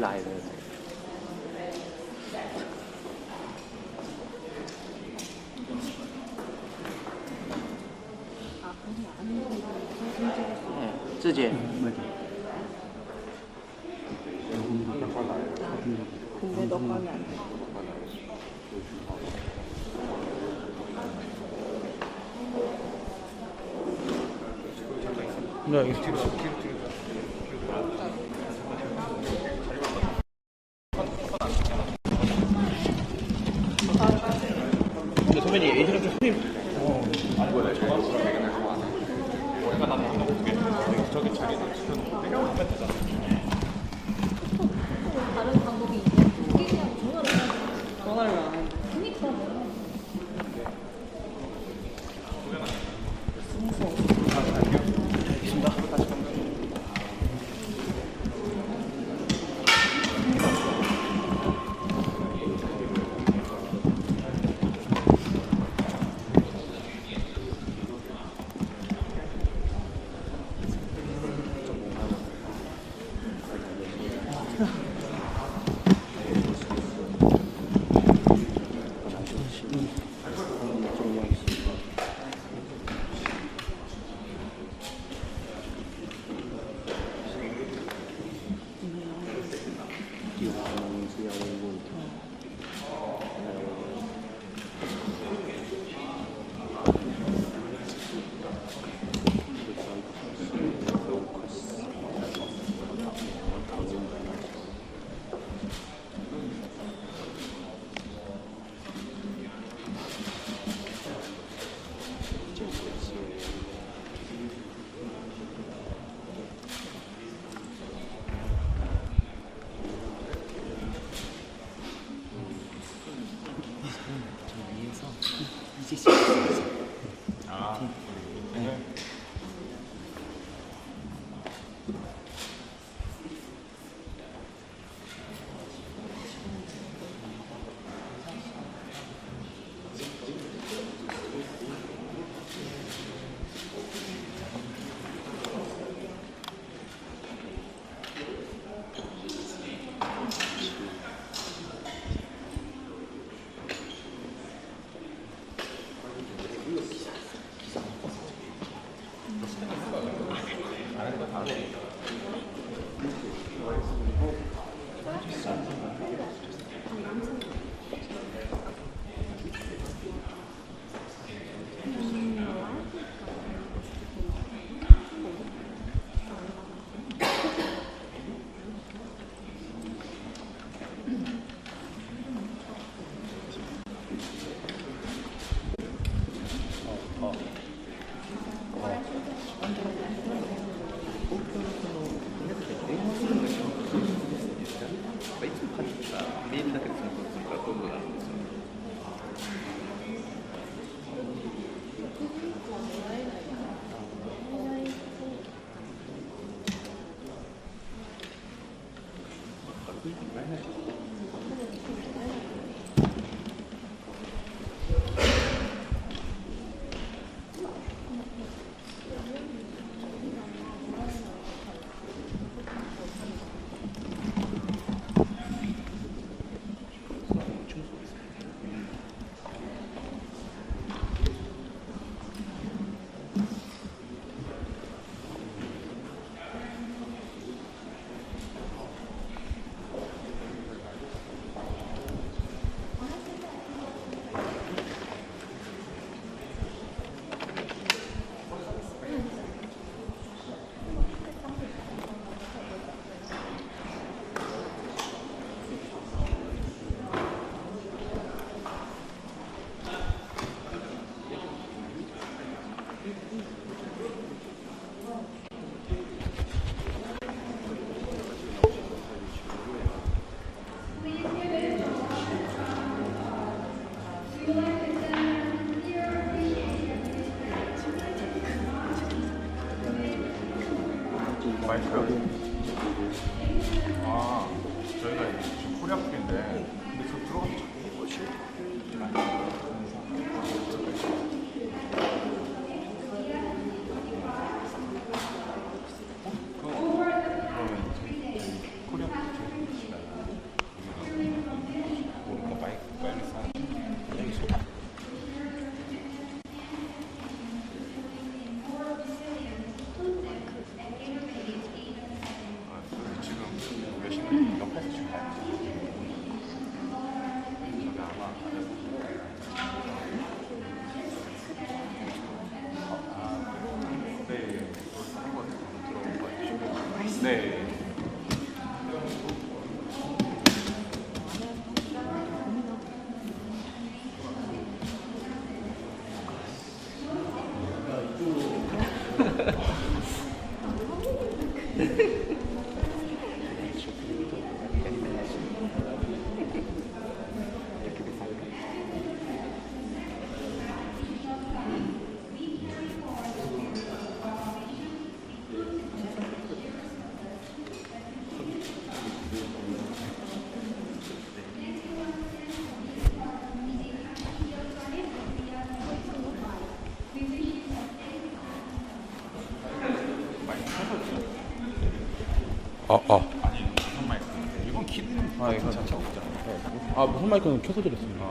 lại rồi. 쓰지? 근데 너 가면 안 돼. 네, 뒤로. 근데 선배님 예전에 좀 손님 아니 뭐야 내가 나는 저기 자리에다 시켜놓고 내려오면 되잖아. 다른 방법이 있냐? 게임이랑 전화를 해야 돼. 전화를 안 해. 그니까. 아, 저희가 지금 코리아 북인데 근데 저 들어가서 자꾸 뭐지? 그러면 코리아 북 아니 무선 마이크. 이건 키는 괜찮죠? 무선 마이크는 켜서 드렸습니다.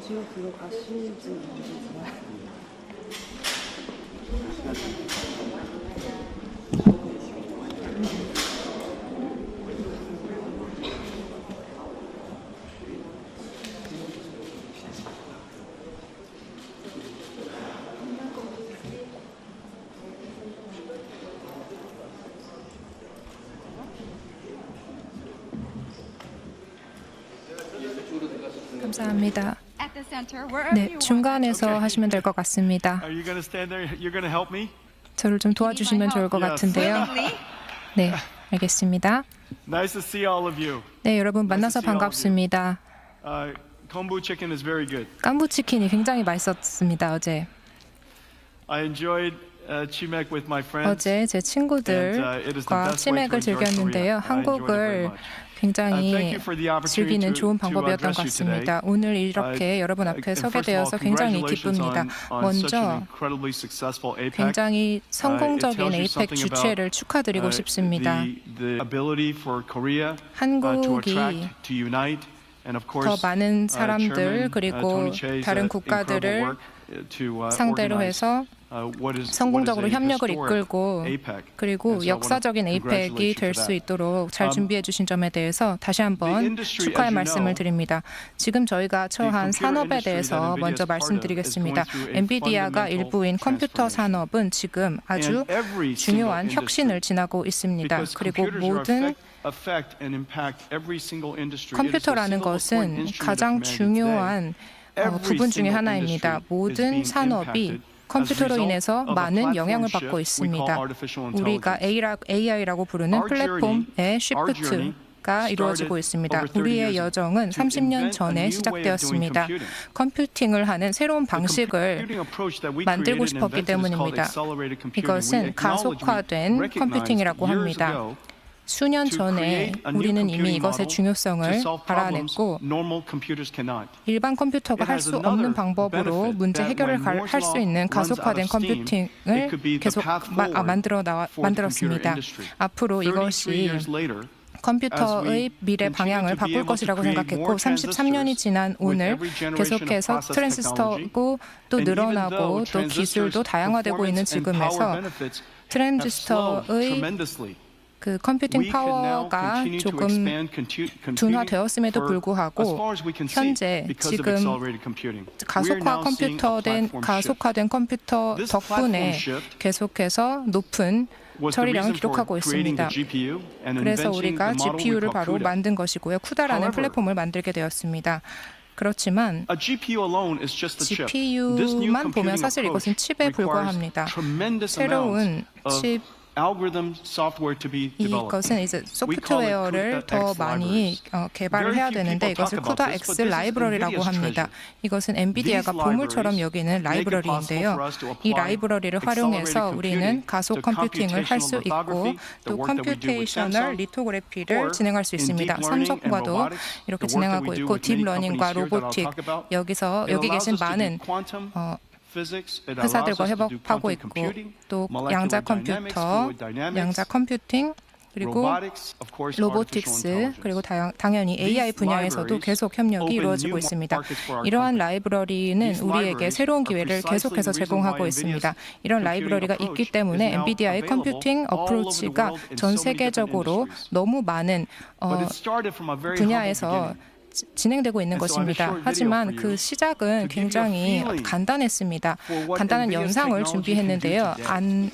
지금 그거 가실지 모르겠지만 감사합니다. 네, 중간에서 하시면 될 것 같습니다. Are you going to stand there? You're going to help me? 저를 좀 도와주시면 좋을 것 같은데요. 네, 알겠습니다. Nice to see all of you. 네, 여러분 만나서 반갑습니다. Kombu chicken is very good. 깐부 치킨이 굉장히 맛있었습니다. 어제 I enjoyed chimek with my friends. 어제 제 친구들과 치맥을 즐겼는데요. 한국을 굉장히 즐기는 좋은 방법이었던 것 같습니다. 오늘 이렇게 여러분 앞에 서게 되어서 굉장히 기쁩니다. 먼저 굉장히 성공적인 APEC 주최를 축하드리고 싶습니다. 한국이 더 많은 사람들 그리고 다른 국가들을 상대로 해서 성공적으로 협력을 이끌고 그리고 역사적인 APEC이 될 수 있도록 잘 준비해 주신 점에 대해서 다시 한번 축하의 말씀을 드립니다. 지금 저희가 처한 산업에 대해서 먼저 말씀드리겠습니다. 엔비디아가 일부인 컴퓨터 산업은 지금 아주 중요한 혁신을 지나고 있습니다. 그리고 모든 컴퓨터라는 것은 가장 중요한 부분 중에 하나입니다. 모든 산업이 컴퓨터로 인해서 많은 영향을 받고 있습니다. 우리가 AI라고 부르는 플랫폼의 쉬프트가 이루어지고 있습니다. 우리의 여정은 30년 전에 시작되었습니다. 컴퓨팅을 하는 새로운 방식을 만들고 싶었기 때문입니다. 이것은 가속화된 컴퓨팅이라고 합니다. 수년 전에 우리는 이미 이것의 중요성을 알아냈고 일반 컴퓨터가 할 수 없는 방법으로 문제 해결을 할 수 있는 가속화된 컴퓨팅을 계속 만들었습니다. 앞으로 이것이 컴퓨터의 미래 방향을 바꿀 것이라고 생각했고 33년이 지난 오늘 계속해서 트랜지스터고 또 늘어나고 또 기술도 다양화되고 있는 지금에서 트랜지스터의 그 컴퓨팅 파워가 조금 둔화되었음에도 불구하고 현재 지금 가속화된 컴퓨터 덕분에 계속해서 높은 처리량을 기록하고 있습니다. 그래서 우리가 GPU를 바로 만든 것이고요. 쿠다라는 플랫폼을 만들게 되었습니다. 그렇지만 GPU만 보면 사실 이것은 칩에 불과합니다. 새로운 칩 이것은 이제 소프트웨어를 더 많이 개발을 해야 되는데 이것을 쿠다 X 라이브러리라고 합니다. 이것은 엔비디아가 보물처럼 여기는 라이브러리인데요. 이 라이브러리를 활용해서 우리는 가속 컴퓨팅을 할 수 있고 또 컴퓨테이셔널 리토그래피를 진행할 수 있습니다. 삼성과도 이렇게 진행하고 있고 딥러닝과 로보틱 여기 계신 많은 회사들과 협업하고 있고 또 양자 컴퓨터, 양자 컴퓨팅 그리고 로보틱스 그리고 당연히 AI 분야에서도 계속 협력이 이루어지고 있습니다. 이러한 라이브러리는 우리에게 새로운 기회를 계속해서 제공하고 있습니다. 이런 라이브러리가 있기 때문에 엔비디아의 컴퓨팅 어프로치가 전 세계적으로 너무 많은 분야에서 진행되고 있는 것입니다. 하지만 그 시작은 굉장히 간단했습니다. 간단한 영상을 준비했는데요.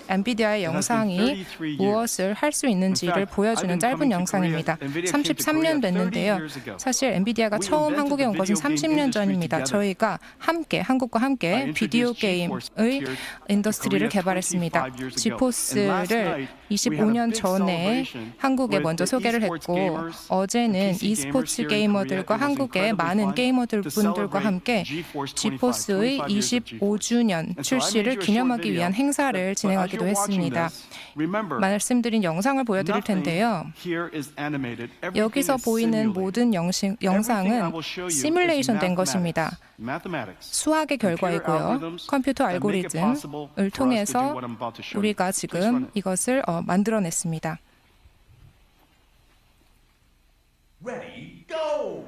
엔비디아의 영상이 무엇을 할 수 있는지를 보여주는 짧은 영상입니다. 33년 됐는데요. 사실 엔비디아가 처음 한국에 온 것은 30년 전입니다. 저희가 한국과 함께 비디오 게임의 인더스트리를 개발했습니다. 지포스를 25년 전에 한국에 먼저 소개를 했고 어제는 e스포츠 게이머들과 한국의 많은 게이머들 분들과 함께 지포스의 25주년 출시를 기념하기 위한 행사를 진행하기도 했습니다. 말씀드린 영상을 보여드릴 텐데요. 여기서 보이는 모든 영상은 시뮬레이션 된 것입니다. 수학의 결과이고요. 컴퓨터 알고리즘을 통해서 우리가 지금 이것을 만들어냈습니다. Ready, go!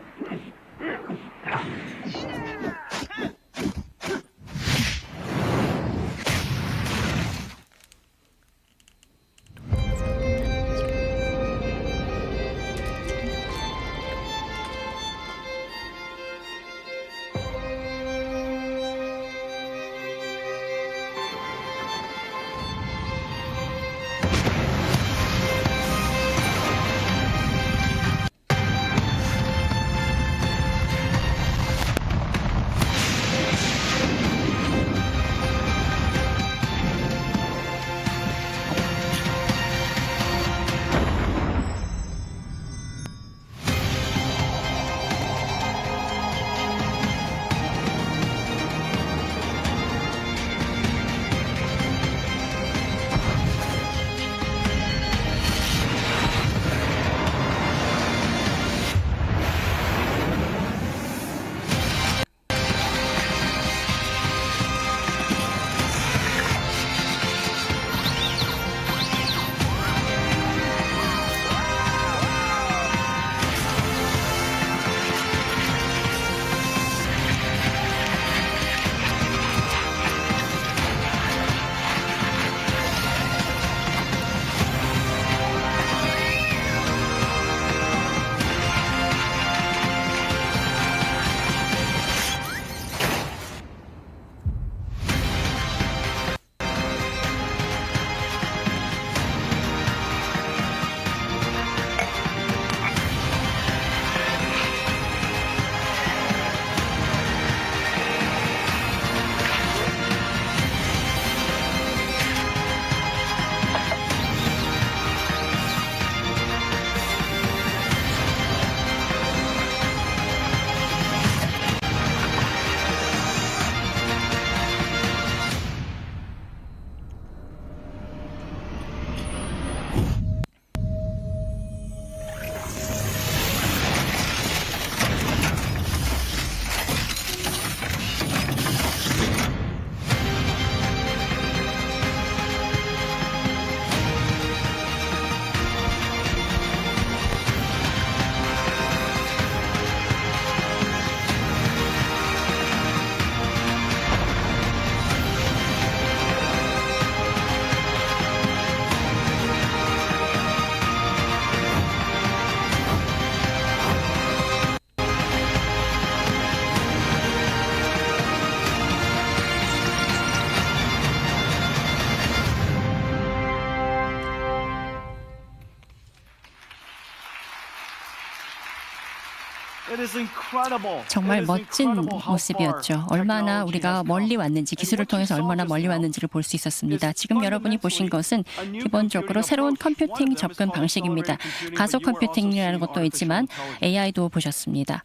정말 멋진 모습이었죠. 얼마나 우리가 멀리 왔는지, 기술을 통해서 얼마나 멀리 왔는지를 볼 수 있었습니다. 지금 여러분이 보신 것은 기본적으로 새로운 컴퓨팅 접근 방식입니다. 가속 컴퓨팅이라는 것도 있지만 AI도 보셨습니다.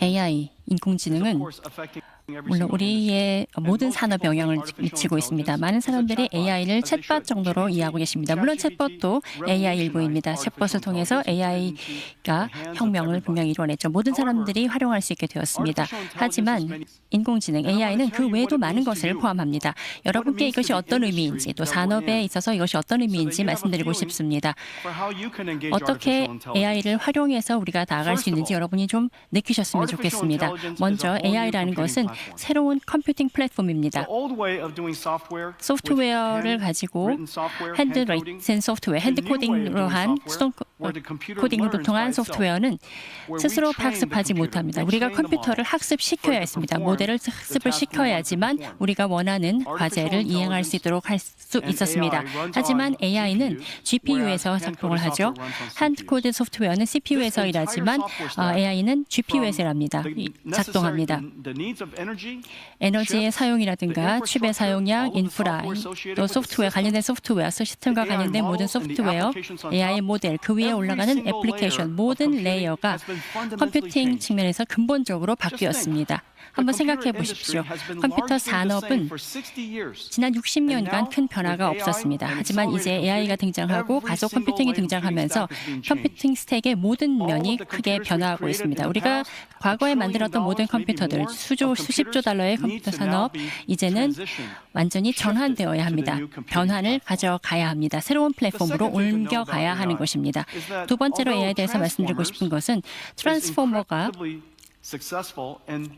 AI, 인공지능은 물론 우리의 모든 산업에 영향을 미치고 있습니다. 많은 사람들이 AI를 챗봇 정도로 이해하고 계십니다. 물론 챗봇도 AI 일부입니다. 챗봇을 통해서 AI가 혁명을 분명히 이뤄냈죠. 모든 사람들이 활용할 수 있게 되었습니다. 하지만 인공지능, AI는 그 외에도 많은 것을 포함합니다. 여러분께 이것이 어떤 의미인지, 또 산업에 있어서 이것이 어떤 의미인지 말씀드리고 싶습니다. 어떻게 AI를 활용해서 우리가 나아갈 수 있는지 여러분이 좀 느끼셨으면 좋겠습니다. 먼저 AI라는 것은 새로운 컴퓨팅 플랫폼입니다. 소프트웨어를 가지고 핸드레이튼 소프트웨어, 핸드 코딩으로 한 수동 코딩으로 통한 소프트웨어는 스스로 학습하지 못합니다. 우리가 컴퓨터를 학습시켜야 했습니다. 모델을 학습을 시켜야지만 우리가 원하는 과제를 이행할 수 있도록 할 수 있었습니다. 하지만 AI는 GPU에서 작동을 하죠. 핸드코드 소프트웨어는 CPU에서 일하지만 AI는 GPU에서 작동합니다. 에너지의 사용이라든가 칩의 사용량, 인프라, 또 소프트웨어, 관련된 소프트웨어, 시스템과 관련된 모든 소프트웨어, AI 모델, 그 위에 올라가는 애플리케이션, 모든 레이어가 컴퓨팅 측면에서 근본적으로 바뀌었습니다. 한번 생각해 보십시오. 컴퓨터 산업은 지난 60년간 큰 변화가 없었습니다. 하지만 이제 AI가 등장하고 가속 컴퓨팅이 등장하면서 컴퓨팅 스택의 모든 면이 크게 변화하고 있습니다. 우리가 과거에 만들었던 모든 컴퓨터들, 수십조 달러의 컴퓨터 산업, 이제는 완전히 전환되어야 합니다. 변환을 가져가야 합니다. 새로운 플랫폼으로 옮겨가야 하는 것입니다. 두 번째로 AI에 대해서 말씀드리고 싶은 것은 트랜스포머가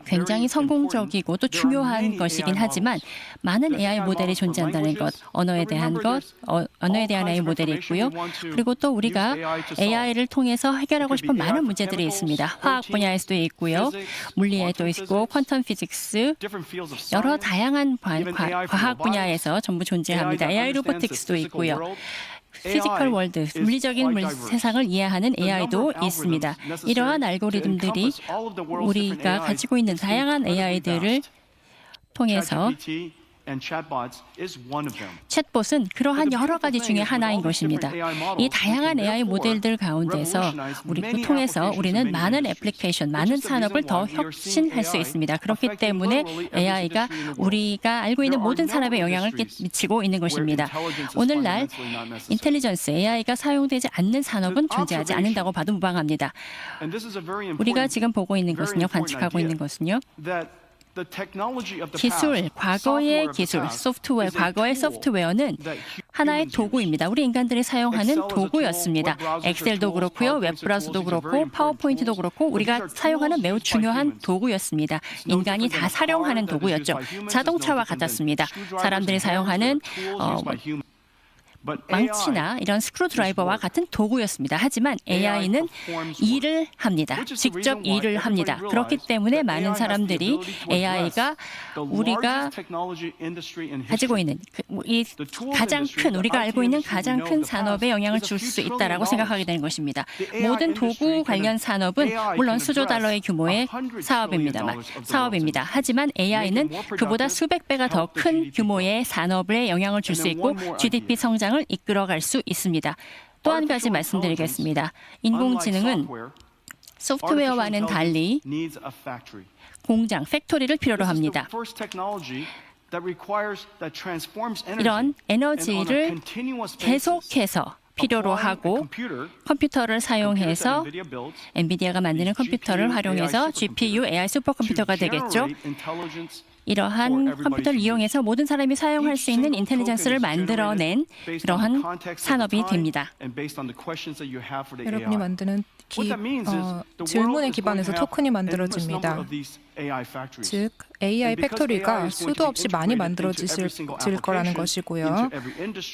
굉장히 성공적이고 또 중요한 것이긴 하지만 많은 AI 모델이 존재한다는 것, 언어에 대한 AI 모델이 있고요. 그리고 또 우리가 AI를 통해서 해결하고 싶은 많은 문제들이 있습니다. 화학 분야에서도 있고요. 물리에도 있고 퀀텀 피직스, 여러 다양한 과학 분야에서 전부 존재합니다. AI 로보틱스도 있고요. 피지컬 월드, 물리적인 세상을 이해하는 AI도 있습니다. 이러한 알고리즘들이 우리가 가지고 있는 다양한 AI들을 통해서 챗봇은 그러한 여러 가지 중에 하나인 것입니다. 이 다양한 AI 모델들 가운데서 통해서 우리는 많은 애플리케이션, 많은 산업을 더 혁신할 수 있습니다. 그렇기 때문에 AI가 우리가 알고 있는 모든 산업에 영향을 미치고 있는 것입니다. 오늘날 인텔리전스, AI가 사용되지 않는 산업은 존재하지 않는다고 봐도 무방합니다. 우리가 지금 보고 있는 것은요, 관측하고 있는 것은요, 기술, 과거의 기술, 소프트웨어, 과거의 소프트웨어는 하나의 도구입니다. 우리 인간들이 사용하는 도구였습니다. 엑셀도 그렇고요, 웹브라우저도 그렇고, 파워포인트도 그렇고 우리가 사용하는 매우 중요한 도구였습니다. 인간이 다 사용하는 도구였죠. 자동차와 같았습니다. 사람들이 사용하는 망치나 이런 스크루드라이버와 같은 도구였습니다. 하지만 AI는 일을 합니다. 직접 일을 합니다. 그렇기 때문에 많은 사람들이 AI가 우리가 가지고 있는 우리가 알고 있는 가장 큰 산업에 영향을 줄 수 있다라고 생각하게 되는 것입니다. 모든 도구 관련 산업은 물론 수조 달러의 규모의 사업입니다. 하지만 AI는 그보다 수백 배가 더 큰 규모의 산업에 영향을 줄 수 있고 GDP 성장을 이끌어갈 수 있습니다. 또 한 가지 말씀드리겠습니다. 인공지능은 소프트웨어와는 달리 공장, 팩토리를 필요로 합니다. 이런 에너지를 계속해서 필요로 하고 컴퓨터를 사용해서 엔비디아가 만드는 컴퓨터를 활용해서 GPU, AI 슈퍼컴퓨터가 되겠죠. 이러한 컴퓨터를 이용해서 모든 사람이 사용할 수 있는 인텔리전스를 만들어낸 그러한 산업이 됩니다. 여러분이 만드는 질문에 기반해서 토큰이 만들어집니다. 즉, AI 팩토리가 수도 없이 많이 만들어질 거라는 것이고요.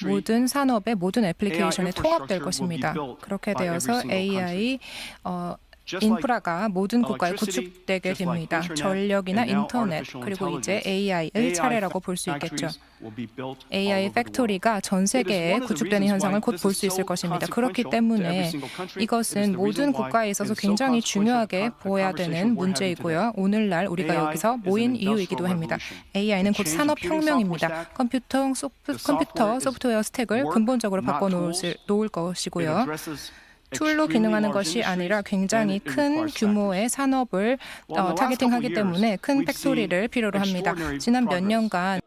모든 산업의 모든 애플리케이션에 통합될 것입니다. 그렇게 되어서 AI 인프라가 모든 국가에 구축되게 됩니다. 전력이나 인터넷, 그리고 이제 AI의 차례라고 볼 수 있겠죠. AI 팩토리가 전 세계에 구축되는 현상을 곧 볼 수 있을 것입니다. 그렇기 때문에 이것은 모든 국가에 있어서 굉장히 중요하게 보아야 되는 문제이고요. 오늘날 우리가 여기서 모인 이유이기도 합니다. AI는 곧 산업혁명입니다. 컴퓨터 소프트웨어 스택을 근본적으로 바꿔놓을 것이고요. 툴로 기능하는 것이 아니라 굉장히 큰 규모의 산업을 타겟팅하기 때문에 큰 팩토리를 필요로 합니다. 지난 몇 년간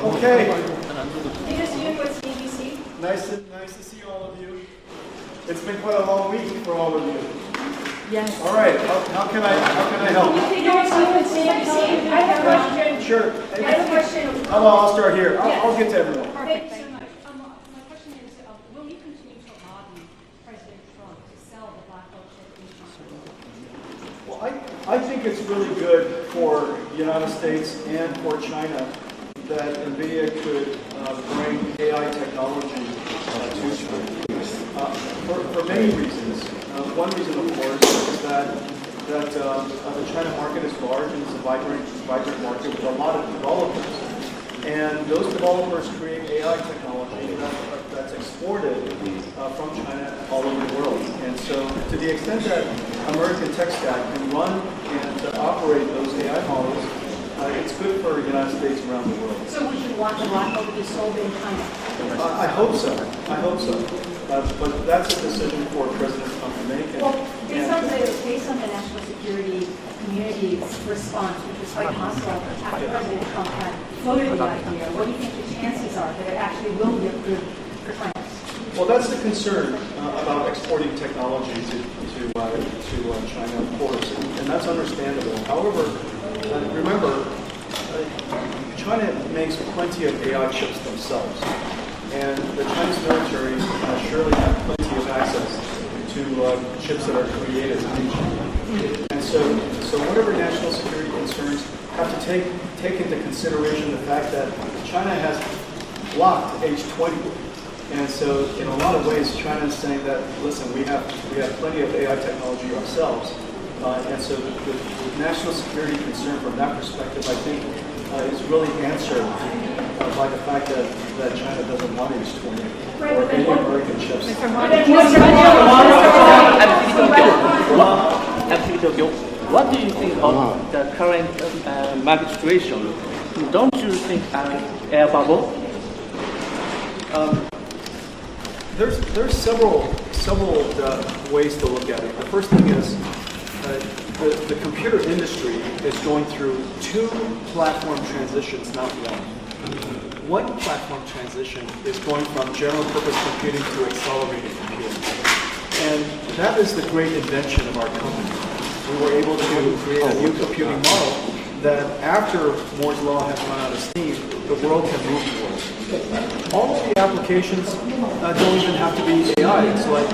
Okay. Nice to see all of you. It's been quite a long week for all of you. Yes. All right. How can I help? I have a question. Sure. I have a question. I'll start here. I'll get to everyone. Thank you so much. My question is, will you continue to lobby President Trump to sell the black box chip? Well, I think it's really good for the United States and for China that NVIDIA could bring AI technology to China. For many reasons. One reason, of course, is that the China market is large and it's a vibrant market with a lot of developers. And those developers create AI technology that's exported from China all over the world. And so to the extent that American tech stack can run and operate those AI models, it's good for the United States around the world. So would you want the black box to be sold in China? I hope so. But that's a decision for President Trump to make. Well, based on the national security community's response, which was quite hostile after President Trump had floated the idea, what do you think the chances are that it actually will be approved for China? Well, that's the concern about exporting technology to China, of course, and that's understandable. However, remember, China makes plenty of AI chips themselves, and the Chinese military surely have plenty of access to chips that are created in China. And so whatever national security concerns have to take into consideration the fact that China has blocked H20. And so in a lot of ways, China is saying that, listen, we have plenty of AI technology ourselves. And so the national security concern from that perspective, I think, is really answered by the fact that China doesn't want H20 or any American chips. What do you think of the current market situation? Don't you think an air bubble? There's several ways to look at it. The first thing is the computer industry is going through two platform transitions, not one. One platform transition is going from general purpose computing to accelerated computing. And that is the great invention of our company. We were able to create a new computing model that after Moore's Law has run out of steam, the world can move towards. All of the applications don't even have to be AI. It's like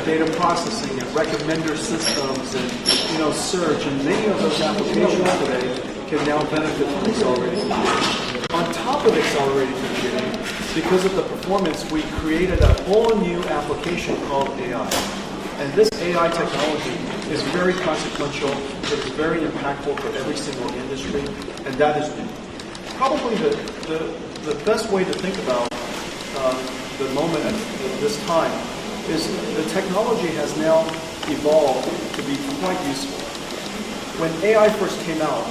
data processing and recommender systems and search, and many of those applications today can now benefit from accelerated computing. On top of accelerated computing, because of the performance, we created a whole new application called AI. And this AI technology is very consequential, it's very impactful for every single industry, and that is probably the best way to think about the moment at this time is the technology has now evolved to be quite useful. When AI first came out,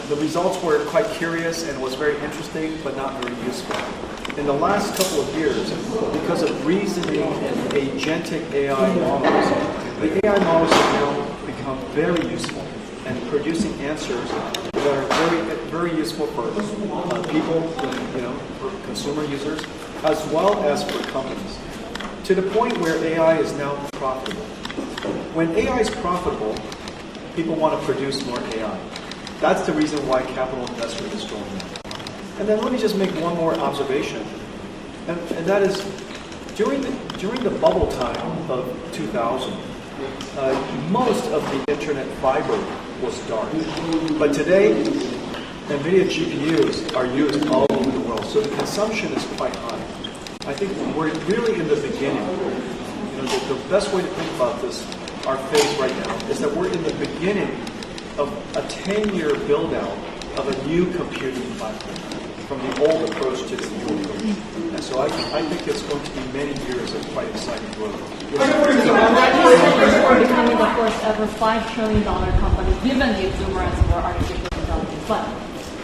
the results were quite curious and was very interesting, but not very useful. In the last couple of years, because of reasoning and agentic AI models, the AI models have now become very useful and producing answers that are very, very useful for people, for consumer users, as well as for companies, to the point where AI is now profitable. When AI is profitable, people want to produce more AI. That's the reason why capital investment is going up. And then let me just make one more observation, and that is during the bubble time of 2000, most of the internet fiber was dark. But today, NVIDIA GPUs are used all over the world, so the consumption is quite high. I think we're really in the beginning. You know, the best way to think about this, our phase right now, is that we're in the beginning of a 10-year build-out of a new computing platform, from the old approach to the new approach. And so I think it's going to be many years of quite exciting growth. Congratulations for becoming the first ever $5 trillion company, given the exuberance of our artificial intelligence. But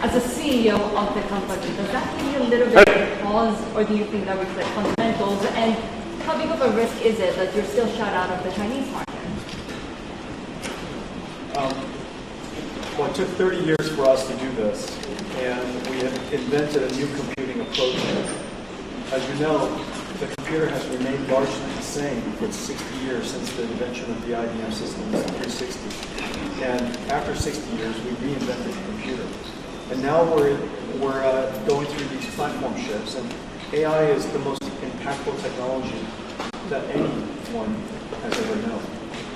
as a CEO of the company, does that give you a little bit of pause, or do you think that reflects fundamentals? And how big of a risk is it that you're still shut out of the Chinese market? Well, it took 30 years for us to do this, and we have invented a new computing approach. As you know, the computer has remained largely the same for 60 years since the invention of the IBM system in 360. And after 60 years, we reinvented the computer. And now we're going through these platform shifts, and AI is the most impactful technology that anyone has ever known.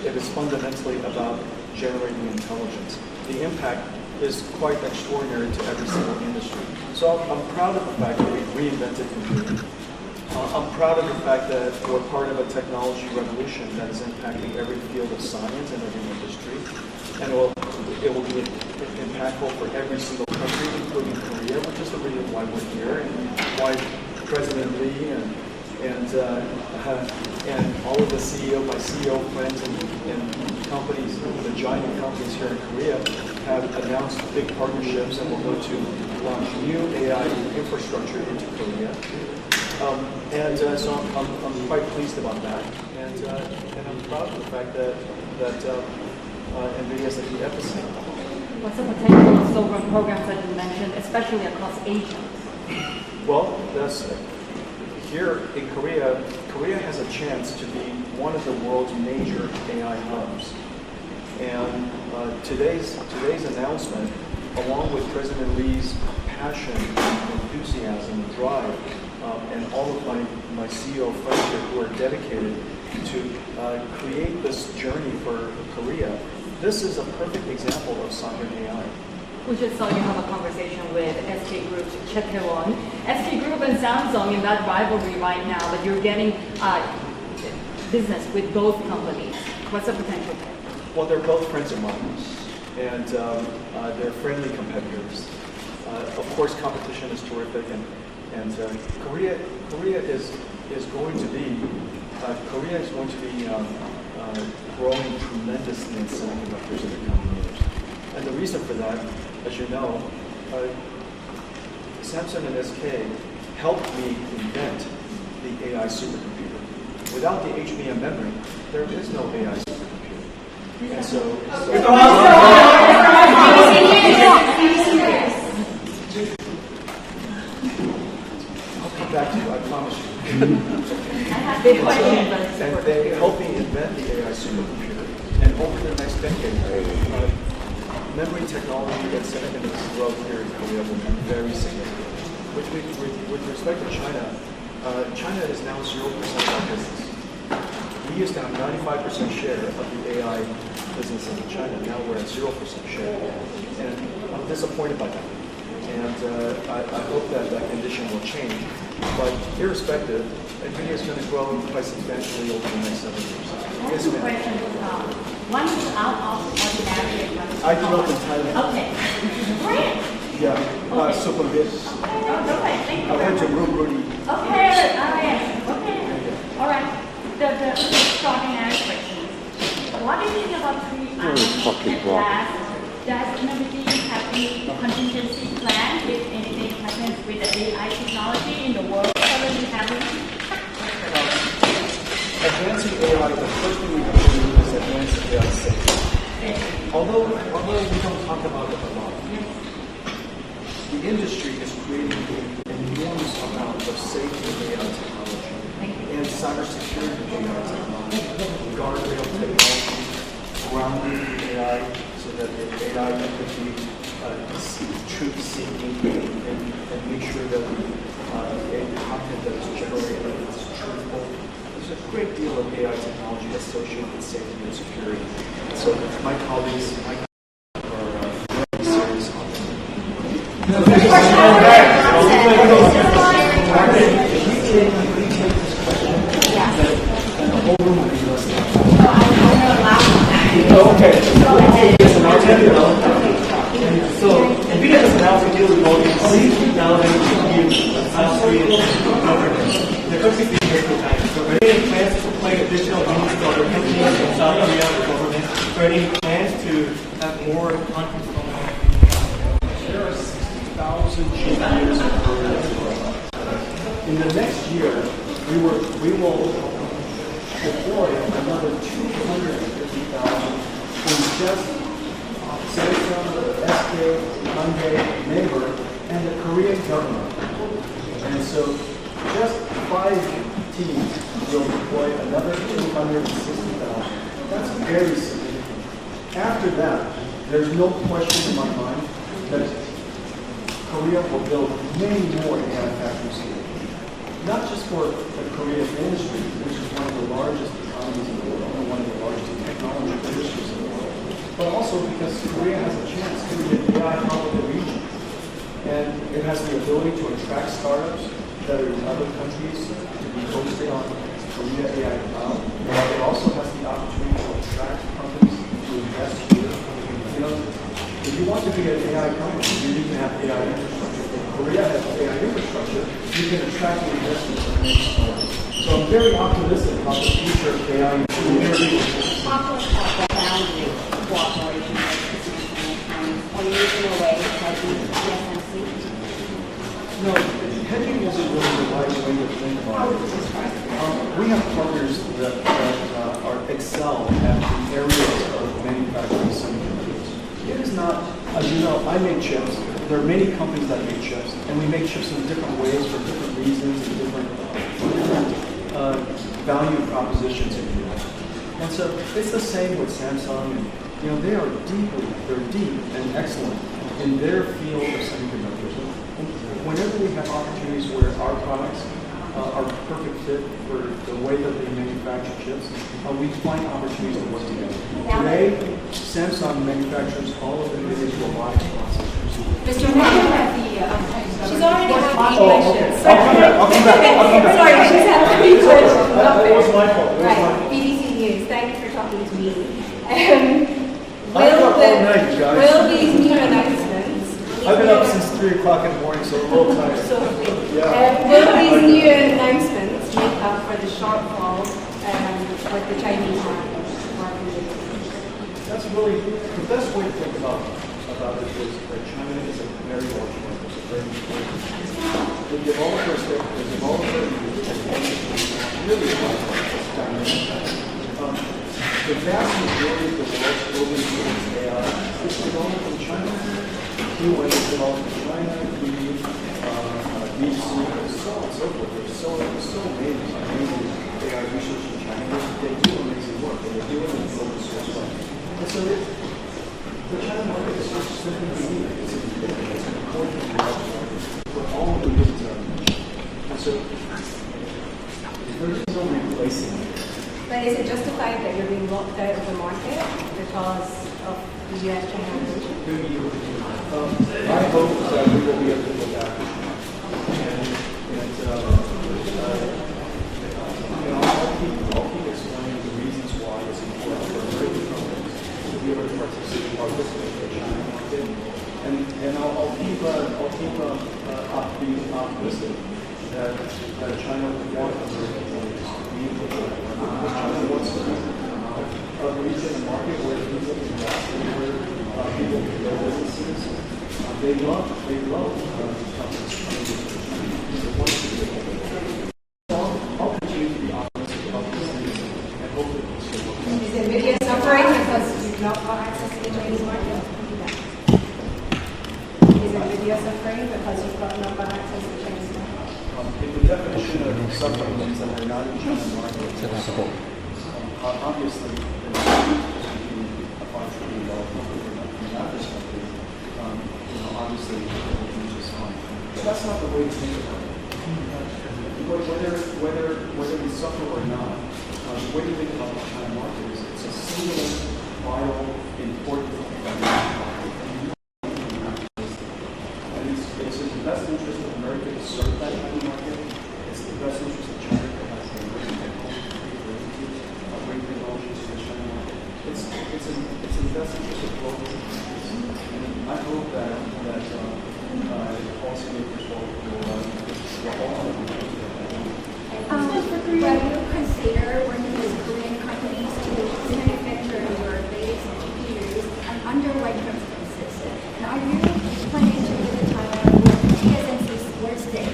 It is fundamentally about generating intelligence. The impact is quite extraordinary to every single industry. So I'm proud of the fact that we've reinvented computing. I'm proud of the fact that we're part of a technology revolution that is impacting every field of science and every industry. And it will be impactful for every single country, including Korea, which is the reason why we're here and why President Lee and all of the CEO friends and companies, the giant companies here in Korea, have announced big partnerships and we're going to launch new AI infrastructure into Korea. So I'm quite pleased about that, and I'm proud of the fact that NVIDIA is at the epicenter. What's the potential of sovereign programs that you mentioned, especially across Asia? Well, that's here in Korea. Korea has a chance to be one of the world's major AI hubs. And today's announcement, along with President Lee's passion, enthusiasm, drive, and all of my CEO friends here who are dedicated to create this journey for Korea, this is a perfect example of sovereign AI. We just saw you have a conversation with SK Group's Che Tae-won. SK Group and Samsung in that rivalry right now, but you're getting business with both companies. What's the potential there? Well, they're both friends of mine, and they're friendly competitors. Of course, competition is terrific, and Korea is going to be growing tremendously in semiconductors in the coming years. And the reason for that, as you know, Samsung and SK helped me invent the AI supercomputer. Without the HBM memory, there is no AI supercomputer. And so I'll come back to you, I promise you. And they helped me invent the AI supercomputer. And over the next decade, memory technology and semiconductor growth here in Korea will be very significant. With respect to China, China is now 0% of our business. We used to have 95% share of the AI business in China. Now we're at 0% share. And I'm disappointed by that. And I hope that condition will change. But irrespective, NVIDIA is going to grow quite substantially over the next 7 years. Yes, ma'am. One is out of ordinary. I grew up in Thailand. Okay. Great. Yeah, Okay. super good. Okay, thank you. I went to Rubrudi. Okay, okay. All right. The extraordinary question. What do you think about does NVIDIA have any contingency plan if anything happens with the AI technology in the world currently happening? Advancing AI, the first thing we have to do is advance AI safety. Although we don't talk about it a lot, the industry is creating an enormous amount of safety AI technology and cybersecurity AI technology, guardrail technology, grounding AI so that the AI can be truth-seeking and make sure that the content that is generated is truthful. So there's a great deal of AI technology associated with safety and security. So my colleagues are very serious on Okay. So NVIDIA has announced a deal with Goldman now they give South Korean government. The country's being very good time. So are there any plans to play additional units to other companies in South Korea with the government? Are there any plans to have more countries from There are 60,000 GPUs in Korea. In the next year, we will deploy another 250,000 in just Samsung, SK, Hyundai, Neighbor, and the Korean government. And so just 5 teams will deploy another 260,000. That's very significant. After that, there's no question in my mind that Korea will build many more AI factories here. Not just for the Korean industry, which is one of the largest economies in the world and one of the largest technology industries in the world, but also because Korea has a chance to be an AI hub of the region. And it has the ability to attract startups that are in other countries to be hosted on Korea AI Cloud. It also has the opportunity to attract companies to invest here. You know, if you want to be an AI company, you need to have AI infrastructure. If Korea has AI infrastructure, you can attract the investments of many startups. So I'm very optimistic about the future of AI in Korea. Talk to us about the boundary cooperation are you moving away from TSMC? No, hedging isn't really the right way to think about it. We have partners that are excel at the areas of manufacturing semiconductors. It is not, as you know, I make chips. There are many companies that make chips, and we make chips in different ways for different reasons and different value propositions, if you will. And so it's the same with Samsung. And, you know, they're deep and excellent in their field of semiconductors. And whenever we have opportunities where our products are perfect fit for the way that they manufacture chips, we find opportunities to work together. Today, Samsung manufactures all of the NVIDIA's robotics processors. Mr. She's already had three questions. I'll come back. Sorry, she's had three questions. It was my fault. Right, BBC News. Thank you for talking to me. Will these new announcements? I've been up since 3 o'clock in the morning, so a little tired. Will these new announcements make up for the shortfall with the Chinese market? That's really the best way to think about it is that China is a very large market. It's a very important. The developers really dynamic. The vast majority of the world's moving towards AI is developed in China. Q1 is developed in China, VC, and so on and so forth. There's so many amazing AI research in China. They do amazing work, and they do it in the open source way. And so the China market is just simply unique. It's an important market for all of the business that I mentioned. And so there's no replacing it. But is it justified that you're being locked out of the market because of the US-China relationship? I hope that we will be able to go back. I'll keep explaining the reasons why it's important for American companies to be able to participate in the China market. And I'll keep being optimistic that China will want American companies to be able to because China wants to be a region, a market where people can invest and where people can build businesses. They love companies coming into China. They want to be able to. I'll continue to be optimistic about these things and hope that it's going to work out. Is NVIDIA suffering because you've not got access to the Chinese market? Is NVIDIA suffering because you've not got access to the Chinese market? If the definition of suffering means that they're not in China's market, obviously, there's a $5 trillion market from that perspective. Obviously, it's just fine. But that's not the way to think about it. Whether we suffer or not, the way to think about the China market is it's a single, vital, important market. And it's in the best interest of America to serve that kind of market. It's the best interest of China to have the emerging technology, bring technology to the China market. It's in the best interest of global countries. And I hope that policymakers will also will you consider working with Korean companies to manufacture your latest GPUs under what circumstances? And are you planning to visit Taiwan with TSMC's Sports Day?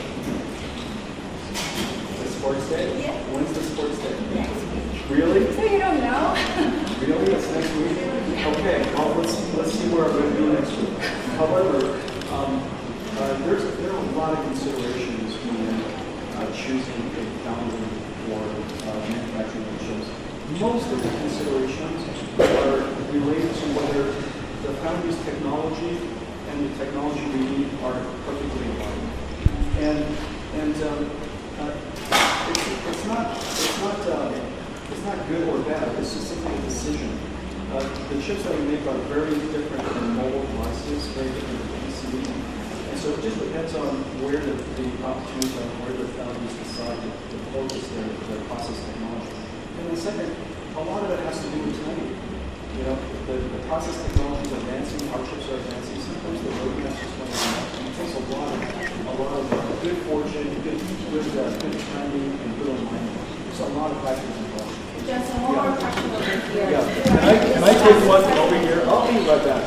The Sports Day? Yeah. When's the Sports Day? Next week. Really? So you don't know? Really? It's next week? Okay, well, let's see where I'm going to be next week. However, there are a lot of considerations when choosing a foundry for manufacturing of chips. Most of the considerations are related to whether the foundry's technology and the technology we need are perfectly aligned. It's not good or bad. This is simply a decision. The chips that we make are very different from mobile devices, very different from PCs. And so it just depends on where the opportunities are, where the foundries decide to focus their process technology. And then second, a lot of it has to do with timing. You know, the process technology is advancing, our chips are advancing. Sometimes the roadmaps just don't enough. It takes a lot of good fortune, good timing, and good alignment. There's a lot of factors involved. Just one more question over here. Yeah. Can I take one over here? I'll be right back.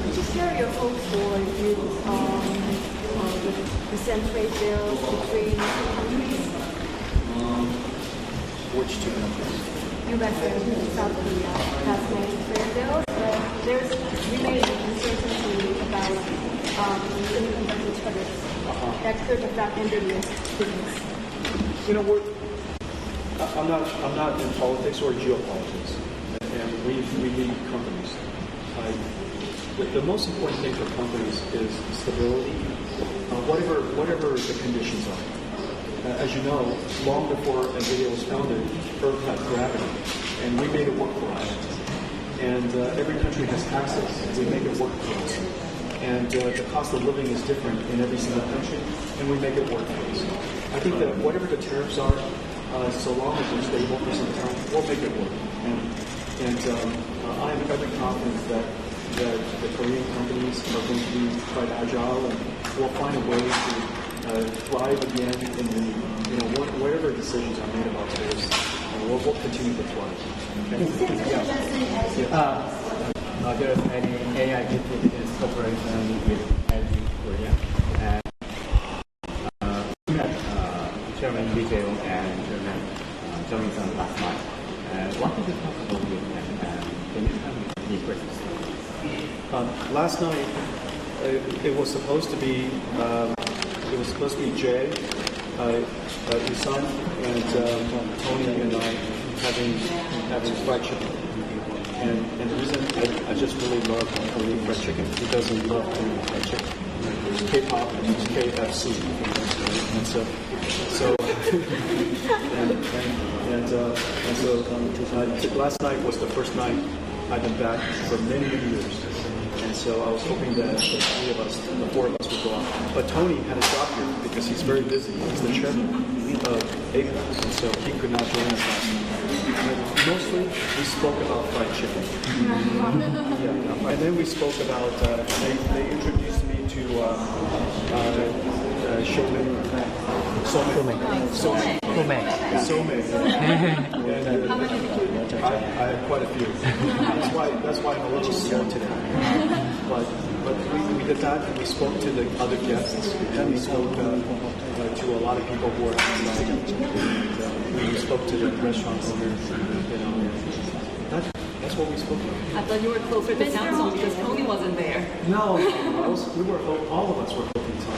Could you share your hopes for the trade deals between countries? Which two countries? U.S. and South Korea has made trade deals, but there's remaining uncertainty about semiconductor tariffs that could affect MBC's business. You know, I'm not in politics or geopolitics, and we lead companies. The most important thing for companies is stability, whatever the conditions are. As you know, long before NVIDIA was founded, Earth had gravity, and we made it work for us. And every country has taxes, we make it work for us. And the cost of living is different in every single country, and we make it work for us. I think that whatever the tariffs are, so long as they're stable for some time, we'll make it work. And I am very confident that the Korean companies are going to be quite agile, and we'll find a way to thrive again in the, whatever decisions are made about tariffs. We'll continue to thrive. Okay? Are there any AI-Geopolitics cooperation with Korea? And Chairman Lee Jae-yong and Chairman Jong-il last night. What did you talk about with them? Can you tell me the questions? Last night, it was supposed to be Jay, Isan, and Tony and I having fried chicken. And the reason I just really love Korean fried chicken, because we love Korean fried chicken. K-pop and KFC. And so last night was the first night I've been back for many years. And so I was hoping that the four of us would go out. But Tony had to stop here because he's very busy. He's the chairman of Apec, and so he could not join us last night. But mostly, we spoke about fried chicken. Yeah. And then we spoke about, they introduced me to Shomei. I have quite a few. That's why I'm a little slow today. But we did that, and we spoke to the other guests, and we spoke to a lot of people who are outside. And we spoke to the restaurant owners. That's what we spoke about. I thought you were closer to Samsung because Tony wasn't there. No, all of us were hoping to.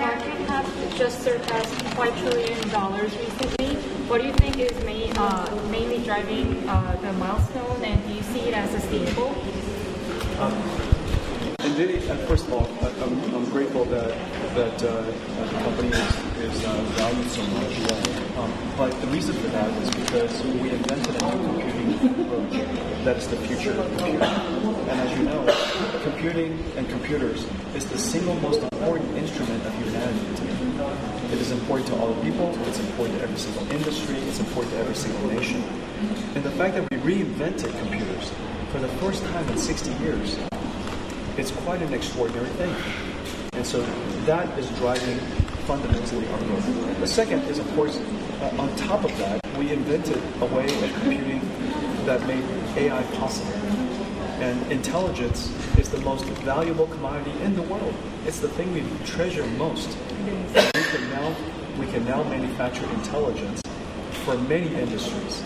market cap just surpassed $5 trillion recently. What do you think is mainly driving the milestone, and do you see it as sustainable? NVIDIA, first of all, I'm grateful that the company is valued so much. But the reason for that is because we invented a new computing approach that is the future of computing. And as you know, computing and computers is the single most important instrument of humanity today. It is important to all people, it's important to every single industry, it's important to every single nation. And the fact that we reinvented computers for the first time in 60 years, it's quite an extraordinary thing. And so that is driving fundamentally our growth. The second is, of course, on top of that, we invented a way of computing that made AI possible. And intelligence is the most valuable commodity in the world. It's the thing we treasure most. We can now manufacture intelligence for many industries.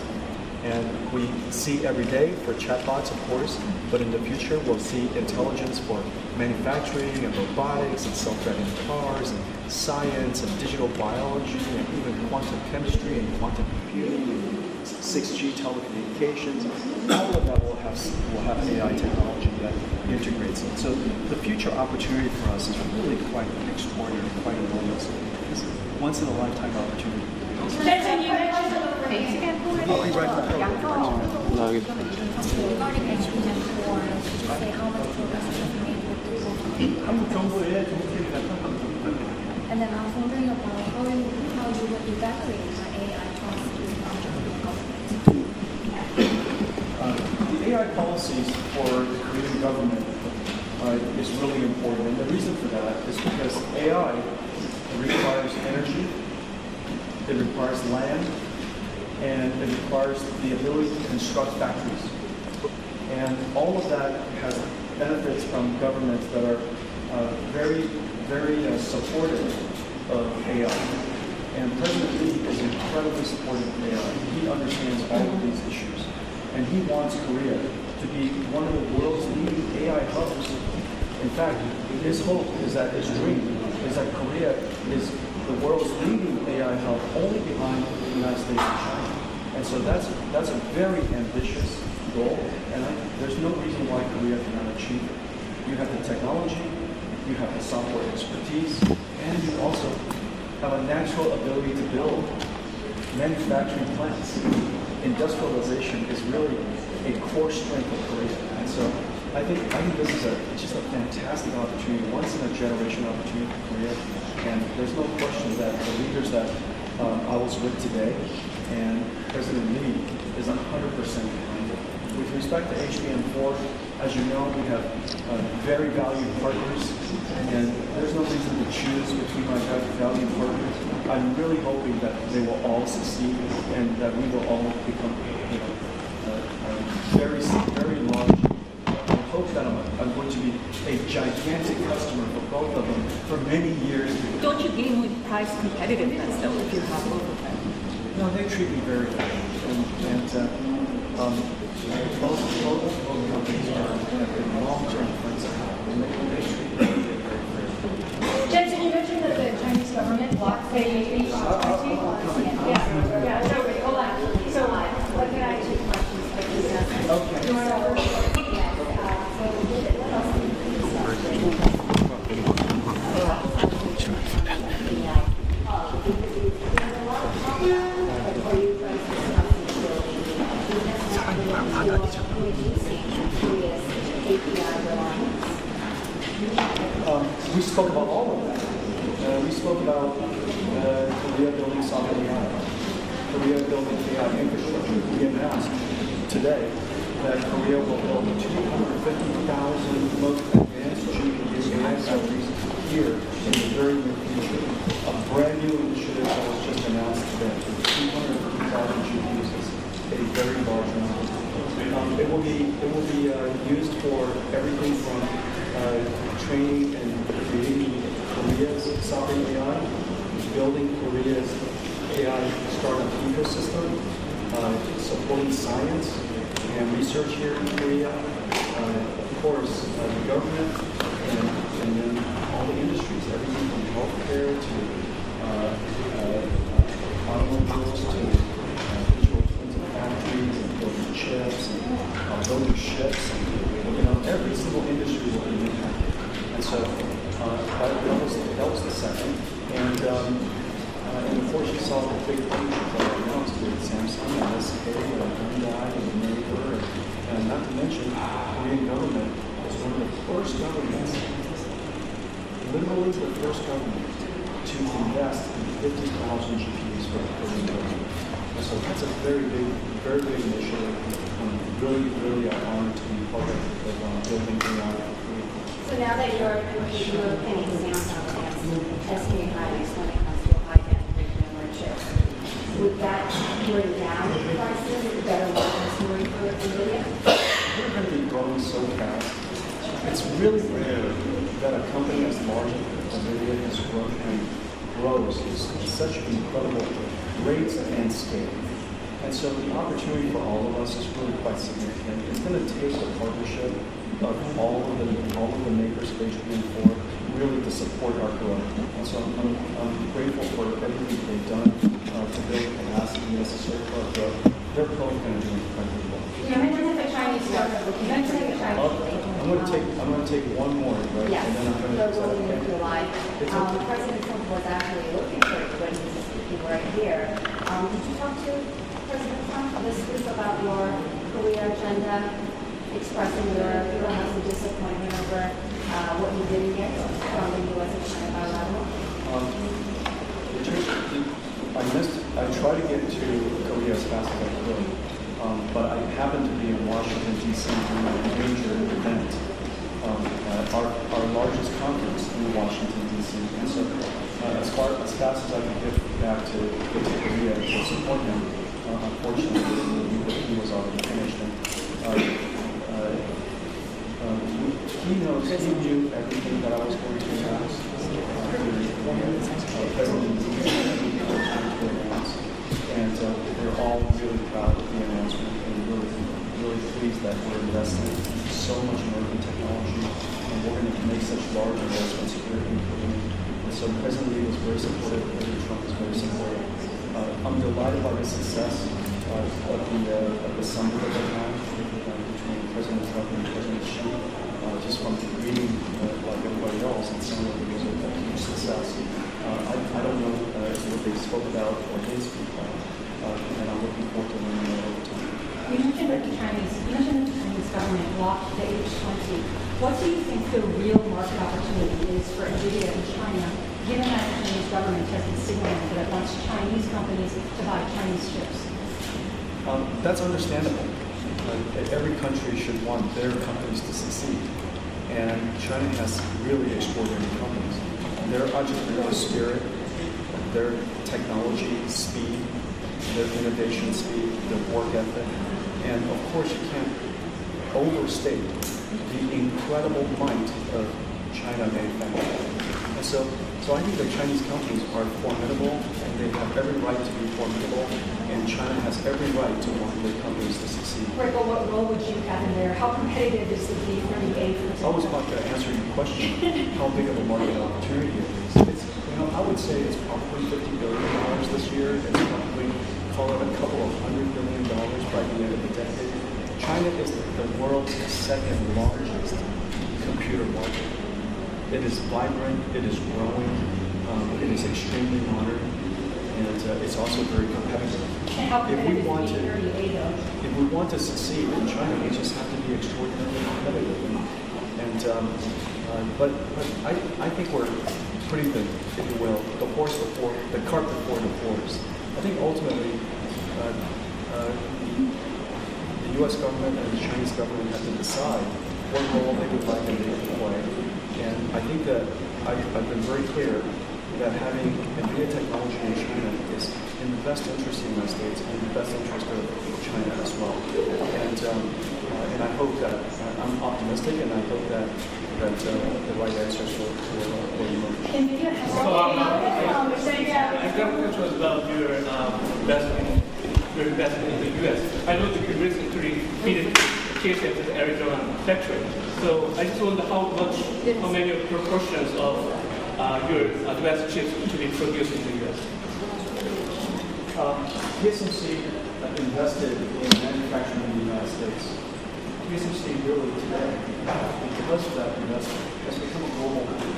And we see every day for chatbots, of course, but in the future we'll see intelligence for manufacturing and robotics and self-driving cars and science and digital biology and even quantum chemistry and quantum computing, 6G telecommunications. All of that will have AI technology that integrates it. So the future opportunity for us is really quite extraordinary, quite enormous. It's a once-in-a-lifetime opportunity. 한국 정부의 정책이나 And then I was wondering about how you would evaluate AI policies from the AI policies for the Korean government is really important. And the reason for that is because AI requires energy, it requires land, and it requires the ability to construct factories. And all of that has benefits from governments that are very supportive of AI. And President Lee is incredibly supportive of AI. He understands all of these issues. And he wants Korea to be one of the world's leading AI hubs. In fact, his hope is that his dream is that Korea is the world's leading AI hub only behind the United States and China. And so that's a very ambitious goal, and there's no reason why Korea cannot achieve it. You have the technology, you have the software expertise, and you also have a natural ability to build manufacturing plants. Industrialization is really a core strength of Korea. And so I think this is just a fantastic opportunity, once in a generation opportunity for Korea. And there's no question that the leaders that I was with today and President Lee is 100% behind it. With respect to HBM4, as you know, we have very valued partners, and there's no reason to choose between my valued partners. I'm really hoping that they will all succeed and that we will all become very large. I hope that I'm going to be a gigantic customer for both of them for many years. Don't you gain with price competitiveness though if you have both of them? No, they treat me very well, and both companies have been long-term friends of mine, and they treat me very well. Jensen, you mentioned that the Chinese government blocked the Yeah, sorry, hold on. So, what can I ask you questions? Okay. We spoke about all of that. We spoke about Korea building sovereign AI, Korea building AI infrastructure. We announced today that Korea will build 250,000 most advanced GPU AI factories here in the very near future. A brand new initiative that was just announced today. 250,000 GPUs is a very large number. It will be used for everything from training and creating Korea's sovereign AI, building Korea's AI startup ecosystem, supporting science and research here in Korea, of course, the government and bring in all the industries, everything from healthcare to automobiles to digital twins of factories and building chips and building ships. And, every single industry will be impacted. And so that was the second. And of course, you saw the big partnerships that were announced with Samsung and SK and Hyundai and Naver, and not to mention, the Korean government was one of the first governments, literally the first government, to invest in 50,000 GPUs for the Korean government. And so that's a very big initiative. Really honored to be part of building AI. So now that you're penny Samsung and SK Hynix when it comes to high bandwidth memory chips, would that bring down prices? Is it better margin story for NVIDIA? We're going to be growing so fast. It's really rare that a company as large as NVIDIA has grown and grows is such incredible rates and scale. And so the opportunity for all of us is really quite significant. It's going to take the partnership of all of the makerspace being for really to support our growth. And so I'm grateful for everything they've done to build capacity necessary for our growth. They're probably going to do incredibly well. You mentioned the Chinese startup. You mentioned the Chinese. I'm going to take one more, right? Yes. And then I'm going to July. President Trump was actually looking for it when he was speaking right here. Did you talk to President Trump this week about your Korea agenda, expressing your perhaps disappointment over what you didn't get from the U.S. and China bilateral? I tried to get to Korea as fast as I could, but I happened to be in Washington, D.C. during a major event, our largest conference in Washington, D.C. And so as fast as I could get back to Korea to support him, unfortunately, he was already finished. He knew everything that I was going to announce. And we're all really proud of the announcement and really pleased that we're investing so much in urban technology and we're going to make such large investments here in Korea. And so President Lee was very supportive, President Trump was very supportive. I'm delighted by the success of the summit that they had between President Trump and President Xi. Just from reading like everybody else, it sounded like it was a huge success. I don't know what they spoke about or did speak about, and I'm looking forward to learning more over time. You mentioned that the Chinese government blocked the H-20. What do you think the real market opportunity is for NVIDIA in China, given that the Chinese government has been signaling that it wants Chinese companies to buy Chinese chips? That's understandable. Every country should want their companies to succeed. And China has really extraordinary companies. Their entrepreneurial spirit, their technology speed, their innovation speed, their work ethic. And of course, you can't overstate the incredible might of China manufacturing. And so I think the Chinese companies are formidable, and they have every right to be formidable, and China has every right to want their companies to succeed. Right, but what role would you have in there? How competitive is the B-38? I was about to answer your question, how big of a market opportunity it is. I would say it's probably $50 billion this year. It's probably, call it a couple of $100 billion by the end of the decade. China is the world's second largest computer market. It is vibrant, it is growing, it is extremely modern, and it's also very competitive. If we want to succeed in China, we just have to be extraordinarily competitive. But I think we're putting the, if you will, the cart before the horse. I think ultimately the U.S. government and the Chinese government have to decide what role they would like NVIDIA to play. And I think that I've been very clear that having NVIDIA technology in China is in the best interest of the United States and in the best interest of China as well. And I hope that, I'm optimistic, and I hope that the right answers will emerge. NVIDIA has I got a question about your investment your investment in the U.S. I know that you recently visited TSMC's Arizona factory. So I just wonder how many proportions of your advanced chips to be produced in the U.S. TSMC invested in manufacturing in the United States. TSMC really today, because of that investment, has become a global company.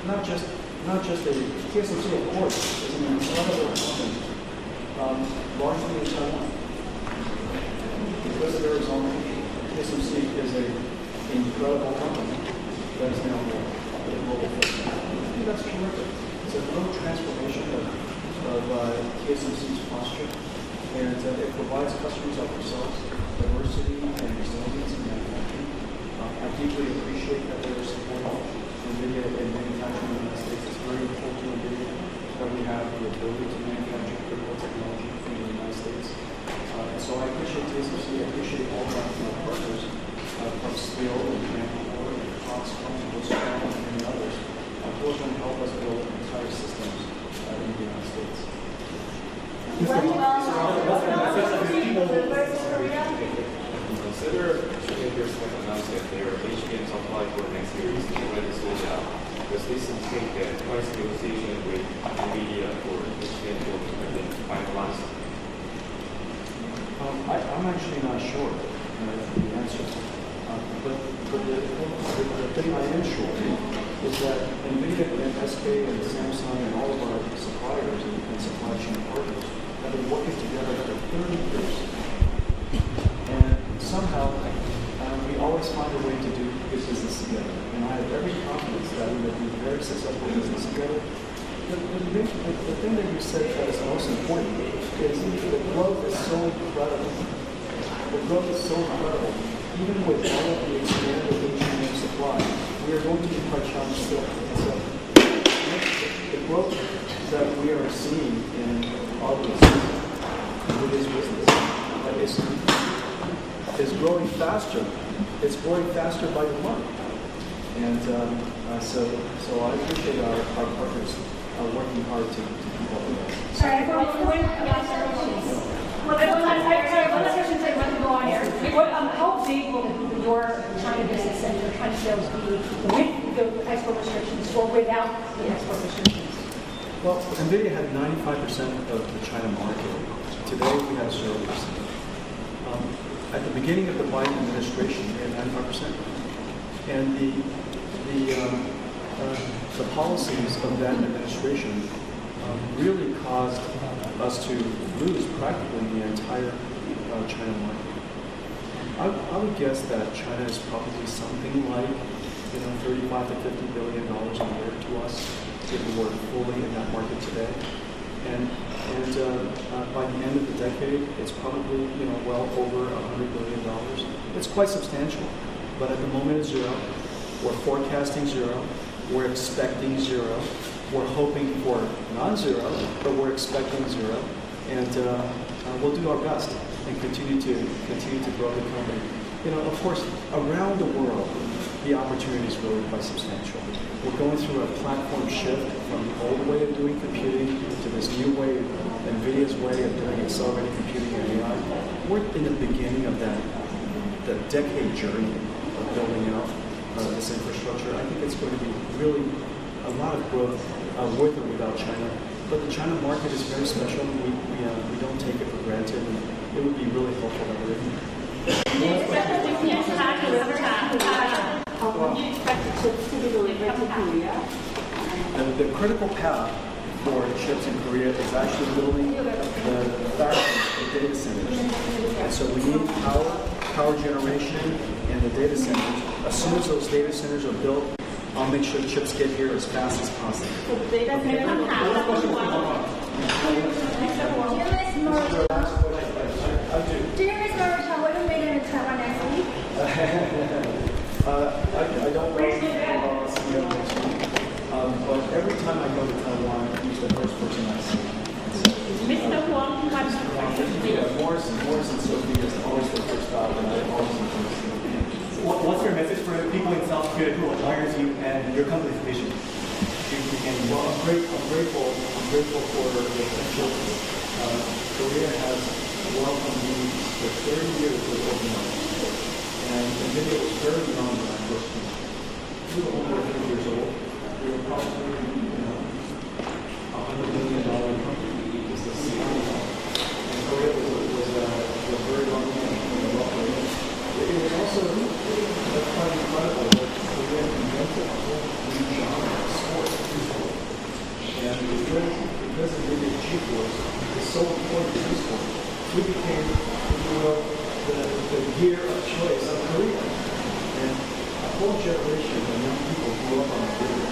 Not just a TSMC, of course, is an incredible company, largely in Taiwan. Because of Arizona, TSMC is an incredible company that is now a global footprint. I think that's terrific. It's a real transformation of TSMC's posture, and it provides customers like yourselves diversity and resilience in manufacturing. I deeply appreciate that they are supporting NVIDIA in manufacturing in the United States. It's very important to NVIDIA that we have the ability to manufacture critical technology in the United States. And so I appreciate TSMC, I appreciate all of our partners from Steel and Amcor and Foxconn and Wistron and many others who are going to help us build entire systems in the United States. Consider China's announcement their HBM supply for next year is already sold out. Does this indicate that price negotiation with NVIDIA for HBM will be finalized? I'm actually not sure the answer. But the thing I am sure is that NVIDIA and SK and Samsung and all of our suppliers and supply chain partners have been working together for 30 years. And somehow, we always find a way to do good business together. And I have every confidence that we will do very successful business together. The thing that you said that is most important is the growth is so incredible. The growth is so incredible. Even with all of the expanded HBM supply, we are going to be quite challenged still. So the growth that we are seeing in our business, with this business, is growing faster. It's growing faster by the month. And so I appreciate our partners working hard to keep up with us. Sorry, one last question so I want to go on here. How big will your China business and your China sales be with the export restrictions or without the export restrictions? Well, NVIDIA had 95% of the China market. Today we have 0%. At the beginning of the Biden administration, we had 95%. And the policies of that administration really caused us to lose practically the entire China market. I would guess that China is probably something like 35 to $50 billion a year to us if we were fully in that market today. And by the end of the decade, it's probably well over $100 billion. It's quite substantial, but at the moment it's zero. We're forecasting zero. We're expecting zero. We're hoping for non-zero, but we're expecting zero. And we'll do our best and continue to grow the company. Of course, around the world, the opportunity is really quite substantial. We're going through a platform shift from the old way of doing computing to this new way, NVIDIA's way of doing accelerated computing and AI. We're in the beginning of the decade journey of building out this infrastructure. I think it's going to be really a lot of growth with or without China. But the China market is very special. We don't take it for granted, and it would be really helpful that we're in. The critical path for chips in Korea is actually building the factories, the data centers. And so we need power generation, and the data centers. As soon as those data centers are built, I'll make sure the chips get here as fast as possible. Do you miss Maruchan? What you made in Taiwan next week? I don't know next week. But every time I go to Taiwan, he's the first person I see. Mr. Huang, Morris and Sophie is always the first stop, and I always want to see them. What's your message for the people in South Korea who admires you and your company's vision? Well, I'm grateful for the friendship Korea has welcomed me for 30 years with open arms. And NVIDIA was very young when I first came. We were only 3 years old. We were probably, $100 million company. It's the same. And Korea was very lucky and welcome. It was also quite incredible that Korea invented a whole new genre of sport. And because of the G-Force, it's so important to sport. We became, the gear of choice of Korea. And a whole generation of young people grew up on the video.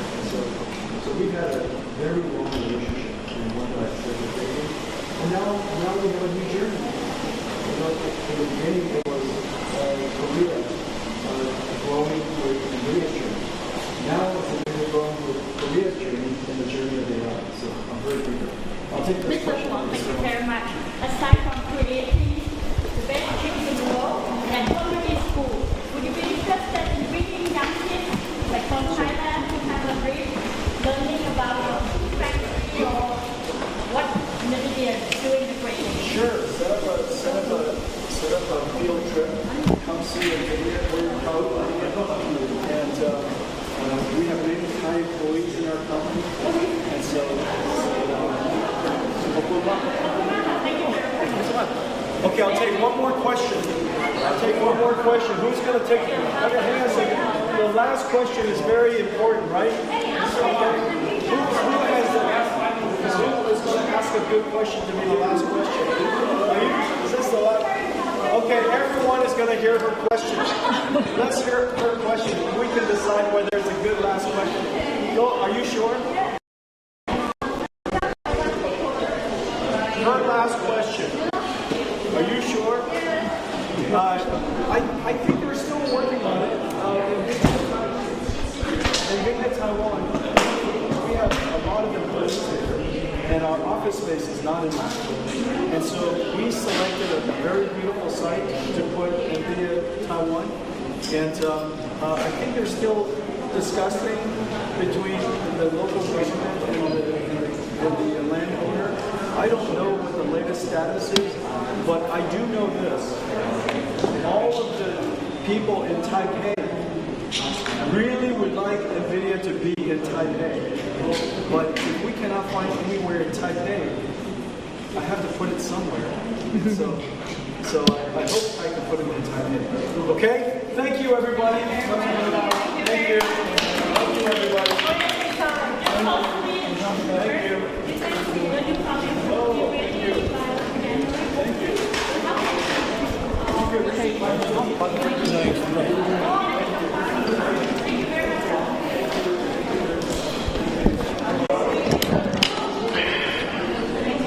So we've had a very long relationship and one that I've been dating. And now we have a new journey. In the beginning it was Korea growing with Korea's journey. Now it's growing with Korea's journey and the journey of AI. So I'm very eager. I'll take this question. Thank you very much. Aside from creating the best kids in the world and community school, would you be interested in bringing young kids like from Thailand who have a dream, learning about factory or what NVIDIA is doing the great thing? Sure. Set up a field trip. Come see NVIDIA. We're in Code. And we have many Thai employees in our company. And so good luck. Okay, I'll take one more question. Who's going to take it? Okay, hang on a second. The last question is very important, right? Who is going to ask a good question to be the last question? Is this the last? Okay, everyone is going to hear her question. Let's hear her question. We can decide whether it's a good last question. Are you sure? Her last question. Are you sure? I think we're still working on it. In Taiwan, we have a lot of employees here, and our office space is not enough. And so we selected a very beautiful site to put NVIDIA Taiwan. And I think they're still discussing between the local government and the landowner. I don't know what the latest status is, but I do know this. All of the people in Taipei really would like NVIDIA to be in Taipei. But if we cannot find anywhere in Taipei, I have to put it somewhere. So I hope I can put it in Taipei. Okay? Thank you, everybody. Thank you. Thank you, everybody. Thank you. Oh, thank you. Thank you.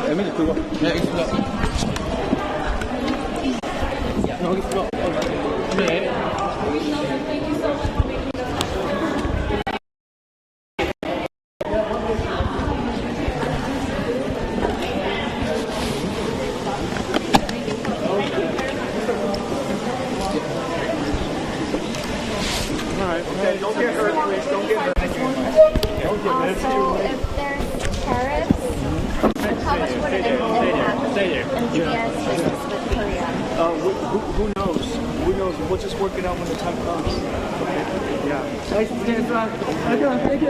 에밀리 그거. 네, 알겠습니다. 여기 있어. 네. Okay, don't get hurt, please. Don't get hurt. Also, if there's tariffs, how much would it impact NVIDIA's business with Korea? Who knows? Who knows? We'll just work it out when the time comes. Okay? Yeah. Thank you.